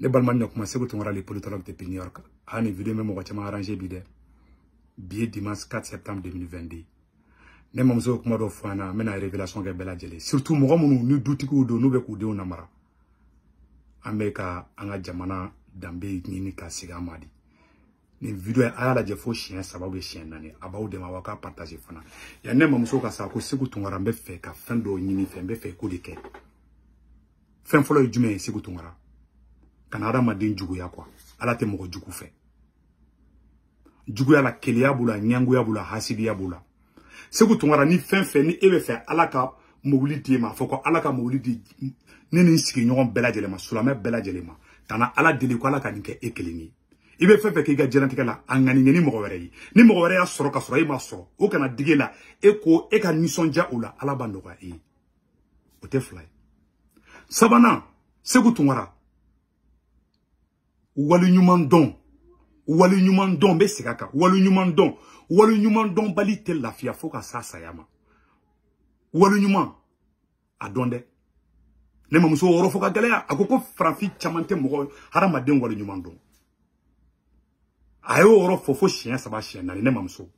Ne balman kuma Sékou Toungara les politologues de New York. A une vidéo même on arrangé bide. Billet dimanche 4 septembre 2022. Ne mamzo kuma do fana mena révélation ke bela jele. Surtout mo munu ni dutiku do no be ku de onamara. Ameka anga jamana dambe ni ka siga madi. Ni vidéo a la jefo chien sababu chien nani abawu de mawaka partager fana. Ya ne mamzo ka sa ko Sékou Toungara mbe fe ka fin do nyini fe mbe fe ko de ke. Fin folo jume Sékou Toungara. Kanada madin jugu ya kwa. Ala te moko jugu fe. Jugu ya la keliya bula, nyangu ya bula, hasidi ya bula. Sékou Toungara ni fin fe ni ebe fe alaka mowuli di ma. Foko alaka mowuli di ni siki nyon bela jelema. Sulame bela jelema. Tana ala deli kwa alaka ninke ekelingi. Ibe fe ki ga jerantika la angani ni moko were yi. Ni moko were ya soro ka soro yi ma soro. O kana dige la eka nisonja ula ala bando kwa yi. Ote fly. Sabana Sékou Toungara Walu nyuman don be sigaka walu nyuman don bali tel lafia foka sa sayama walu nyuman adonde ne mamuso woro foka galea akoko franfi chamante mo harama den walu nyuman don ayo woro fofo chien saba chien na ne mamuso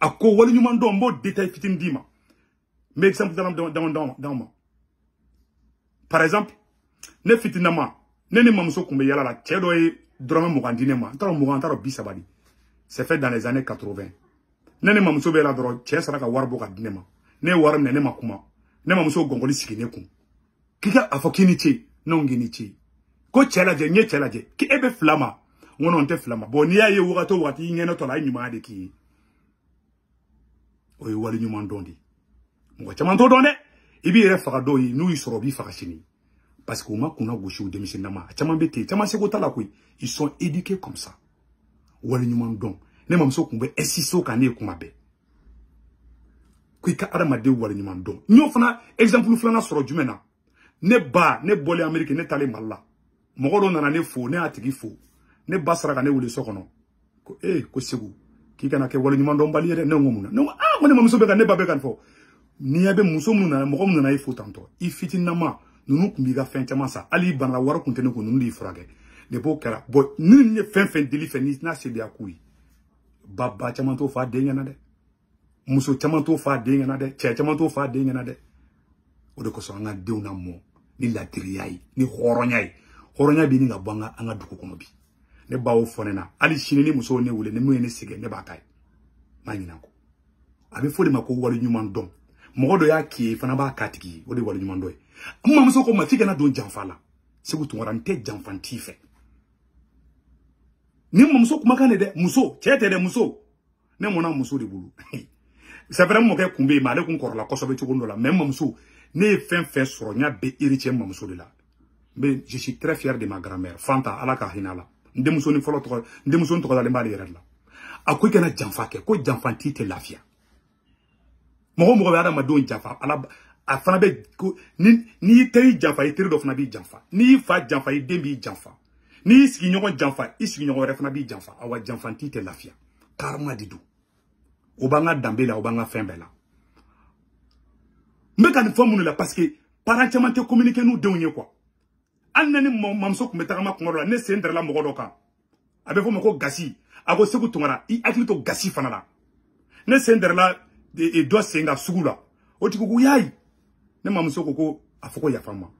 akko walu nyuman don mo détail fitin dima mais exemple dans par exemple ne fitinama ne mamso kumbe yala la chedo e drama mugandine ma taro mugantaro bisabadi c'est fait dans les années 80 ne mamso be la dro che saraka warbo ka dinema ne waram ne makuma ne mamso gongoli sikine ku kika afokini chi nongini chi ko chela je nye chela je ki ebe flama wono nte flama boni ya ye wugato wati ngeno to la nyuma de ki o wali nyuma ndondi ngo chamanto donde ibi re faka do yi nu isoro bi faka chini. Parce que kuna gauche ou démissionnama. Ils sont éduqués comme ça. Wali nyuman don. Ne mamso kumbe esiso kane kumabe. Kuika adamade wali nyuman don. Nyo fana exemple flana soro jumena. Ne bole Amérique ne tale malla. Mogoro nana ne fo ne atigi fo. Ne basara kane wule sokono. Ko ko Sékou. Kika na ke wali nyuman don bali yere ne ngomuna. No ne mamso be ne babe kan fo. Ni yabe muso munana mogo munana ifo tanto. Ifitinama. Nous kumbiga fin chama sa ali ban la waro kuntene ko nunu ifrage de bo kara bo ni fin deli feni na se dia kui baba chama to fa de ngana de muso chama to fa de ngana de che chama to fa de ngana de o de ko so nga de una mo ni la triyai ni horonya bi ni nga banga anga duko kono bi ne bawo fonena ali shine ni muso ne wule ne mu ne sige ne bakay manyina ko abi fodi mako wali nyuman don mogodo ya ki fana ba katiki o de wali nyuman do mamso ko matika na don janfala Sékou Toungara nte janfanti fe ni mamso kuma kane de muso chete de muso ne mona muso de bulu c'est vraiment que kumbe ma le kun korla ko sobe chugo la même mamso ne fin soro nya be héritier mamso de la mais je suis très fier de ma grand-mère Fanta alaka hinala nde muso ni folo to nde muso to ko le mbali yerla akoy kana janfake ko janfanti te lafia mo ada ma don janfa ala afana be ni teri janfa teri do fana bi janfa ni fa janfa dembi janfa ni sigi nyogo janfa isigi nyogo refana bi janfa awa janfanti te lafia karma didu obanga dambela obanga fembela mbeka ni fomu la parce que parents te communiquer nous deunye quoi annani mamso ko metama ko ngorola ne sendra la mogodo ka abe fo mako gasi ago Sékou Toungara I atlito gasi fana la ne sendra la e do senga sugula otikuku yayi ne mamso ko afoko ya fama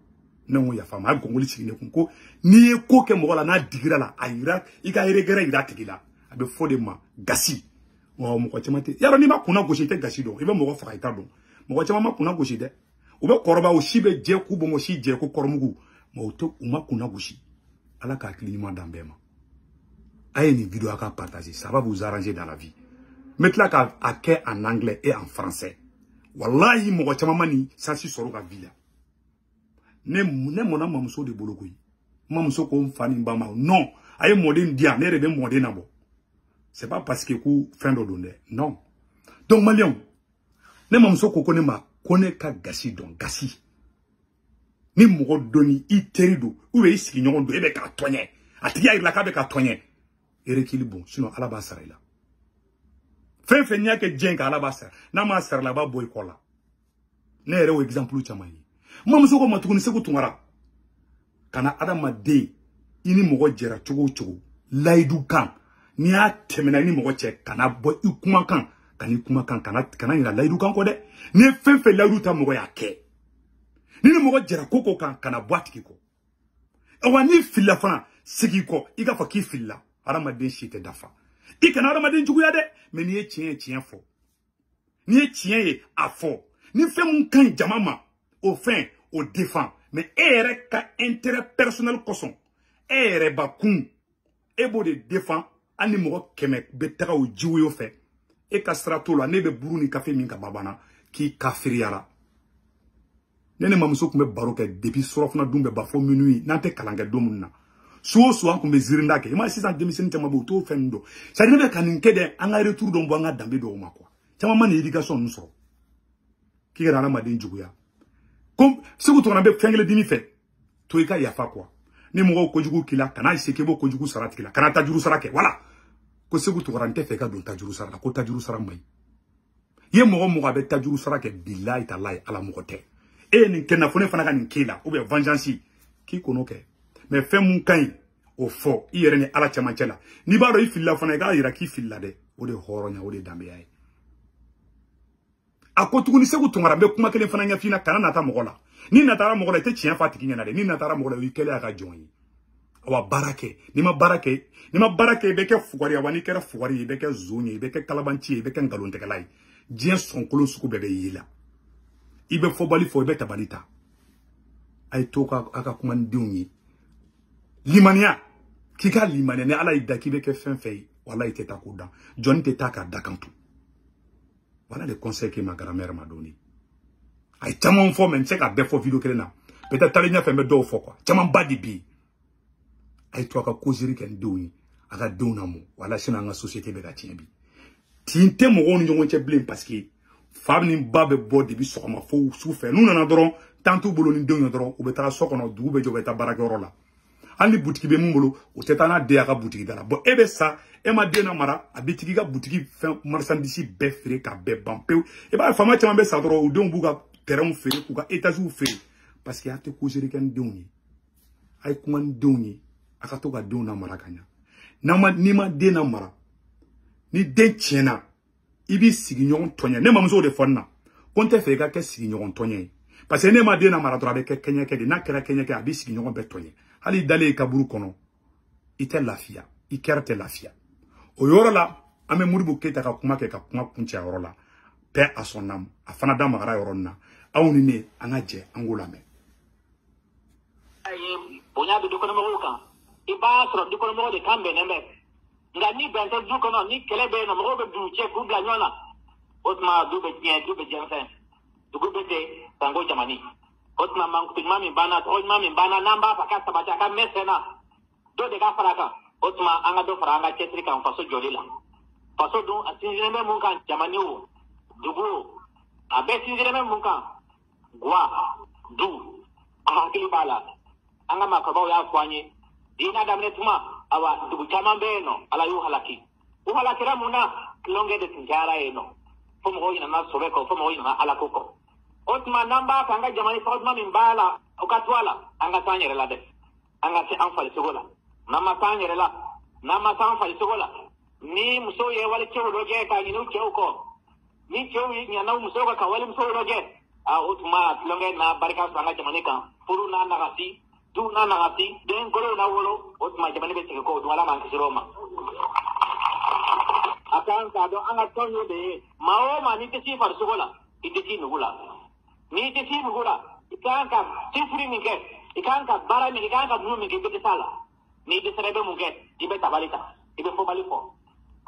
ne ngo ya fama ko ngoli chine ko ni ko ke mogola na digira la ayira ika iregere ira tigila abe fode ma gasi o mo ko chamate yaro ni makuna go shite gasi do ibe mo go faka ita do mo ko chama makuna go shite ube koroba o shibe je ku bo mo shi je ko kormugu mo to makuna go shi ala ka climat d'ambema aye ni vidéo aka partager ça va vous arranger dans la vie mettez-la à quai en anglais et en français. Wallahi mo chama mani sansi soro ka villa. Ne mona mamso de bolokoi. Mamso ko mfani mbama. Non, aye modèle dia, ne rebe modèle nabo. C'est pas parce que ku fin do donne. Non. Donc malien. Ne mamso ko kone ma kone ka gasi don gasi. Ni mo doni I terido, ou e isi nyon do ebe ka tonye. Atiya ila ka be ka tonye. Ere kili bon, sinon ala ba sara ila. Fin nya ke jenga ala basa na ma sar la ba boy kola ne re o exemple chama yi mamso ko matukuni Sékou Toungara kana adamaden ini mogo jera chogo chogo laidu kan ni a temena ni mogo che kana bo ikuma kan kana ikuma kan kana ira laidu kan ko de ni fenfe laidu ta mogo ya ke ni mogo jera koko kan kana boatiki ko awa ni filla fana sigi ko iga fa ki filla adamaden shite dafa ikana adamaden jugu ya de mais ni e chien fo ni e chien ye afo ni fait mon kan jamama au fin au défend mais ere ka intérêt personnel koson ere ba kun e bo de défend ani mo keme be taga o jiwo yo fe e ka strato la ne be buruni café min ka babana ki kafiriara nene mamuso kumbe baroke depuis sorofna dumbe ba fo minuit nante kalanga domunna so an kumbe zirinda ke ma 600 demiseni tema bo to fendo ça ne be kaninke de an ga retour do mbanga dambe do ma quoi chama man éducation nso ki ga na madin juguya comme si vous tournez fengele dimi fait to ika yafa quoi ni mo ko jugu kila kana iseke bo ko jugu sarati kila kana ta juru sarake voilà ko se vous tournez te fe ka do ta juru sarala ko ta juru saram bay ye mo ga be ta juru sarake billahi tallahi ala mo te e ni kenna fone fana ka ni kila ou bien vengeance ki kono ke mais fait mun kan o fo iyere ni ala chamancela ni ba do ifilla fana ga ira ki filla de o de horonya o de dambe yayi akotuguni se gutungara be kuma kelen fana nyafina kana nata mogola ni natara mogola te chien fatiki nyana de ni natara mogola wikele aka jonyi awa barake ni ma barake be ke fugari awani kera fugari be ke zonye be ke kalabanchi be ke ngalonte kalai dien son kolon suku bebe yila ibe fobali fo be tabalita ay toka aka kuma ndiunyi limania kika limania ne ala idaki be ke fenfei wala iteta kuda joni te taka dakantu. Voilà les conseils que ma grand-mère m'a donné. Aïe, tellement fort, mais c'est à belle fois vidéo qu'elle n'a. Peut-être qu'elle n'a fait me deux fois quoi. Tellement bas de bi. Aïe, toi, qu'à causer qu'elle donne, à la donne amour. Voilà, c'est dans la société de la tienbi. Tinte mon on y a blé parce que femme ni babe bo de bi sur ma fou souffert. Nous n'en adorons tant au boulot ni deux n'adorons ou bêta so qu'on a double jo bêta barakorola. Ali boutique be mungolo o tetana de aka boutique dala bo ebe sa e ma de na mara abitiki ga boutique fin marchandise be fere ka be bampeu e ba fama chama be sa dro o don buga terrain fere ku ga états-unis fere parce que a te kozeri kan doni ay kuman doni aka to ga dona mara kanya na ma ni ma de na mara ni de tiena ibi sigi nyon tonya ne mamzo de fonna konte fe ga ke sigi nyon tonya parce que ne ma de na mara dro be ke kenya ke de na kera kenya ke abi sigi nyon be tonya hali dale kaburu kono ite lafia ikerte lafia o yoro la ame muribu keta ka kuma ke ka kuma kunche yoro la paix à son âme afana da magara yoro na awuni ne anaje angola me aye bonya du kono mo kan iba sro du kono mo de kambe nembe ngani bente du kono ni kelebe no mo be du che ku bla nyona otma du be jensen du go bete tango jamani otma mangu mami bana to mami bana namba pakata bataka mesena do de ga faraka otma anga do faranga chetri kan faso jolila faso do asinjire me munkan jamani wo dugu abe sinjire me munkan gwa du ahakili bala anga makaba ya kwanye ina damne tuma awa dugu chamambe no ala yu halaki u halakira muna kilonge de tinjara eno fomo ina na sobeko fomo ina ala koko otma namba kanga jamani otma mimbala ukatwala anga tanyere la de anga se anfali sogola nama tanyere la nama sanfali sogola ni muso ye wale chewo doge ka ni no chewo ko ni chewo yi nyana muso ka wale muso doge a otma longe na barika anga jamani kan furu na nagati du na nagati den golo na wolo otma jamani be ko wala man kisiroma akan ka do anga tonyo de mao mani te si far sogola ite ti nugula ni te si mugura ikanka sifuri minge ikanka bara minge ikanka dulu minge bete sala ni te serebe munge ibe tabalita ibe fo balifo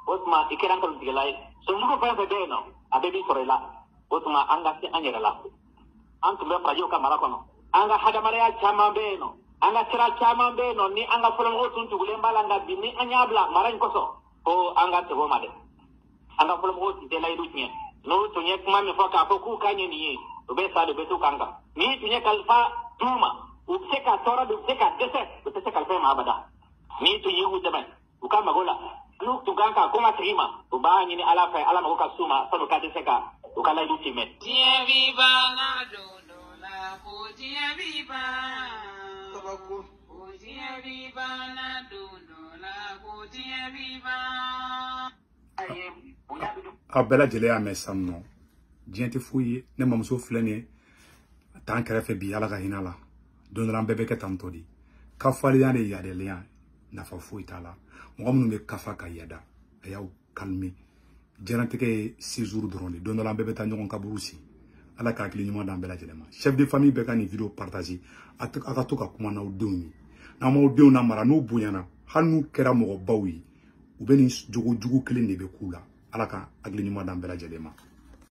otma ikiranka lutigelai so mugo pa be no abebi sorela otma anga se anyerela antu be prajo kamara kono anga hada mara chama be no anga tira chama be no ni anga folon otun tugule mbala anga bini anyabla mara nkoso o anga tego made anga folon otun de lay dutnya no to nyek mami foka fo ku kanye ni ube sa de betu kanga ni tunye kalfa tuma ubseka tora de ubseka dese ubseka kalfa maabada ni tunye udeme ukama gola nu tuganga kuma trima ubani ni ala fa ala magoka suma sanu ka deseka ukala du time tie viva na do la ko tie viva a bela jele ya me samno diente fuyi ne mamso flene tan krefe bi ala ga hinala don ran bebe ke tantodi ka fali ya ne ya de lian na fa fuyi tala mo ngam be kafa ka yada ayaw calmer jarante ke 6 jours drone don ran bebe tan ngon kaburusi ala ka kili nyuma dan bela jele ma chef de famille be ka ni vidéo partager aka to ka kuma na odoni na mo odoni na mara no bunyana hanu kera mo bawi u be ni jugu kelen de be kula ala ka agli nyuma dan bela jele ma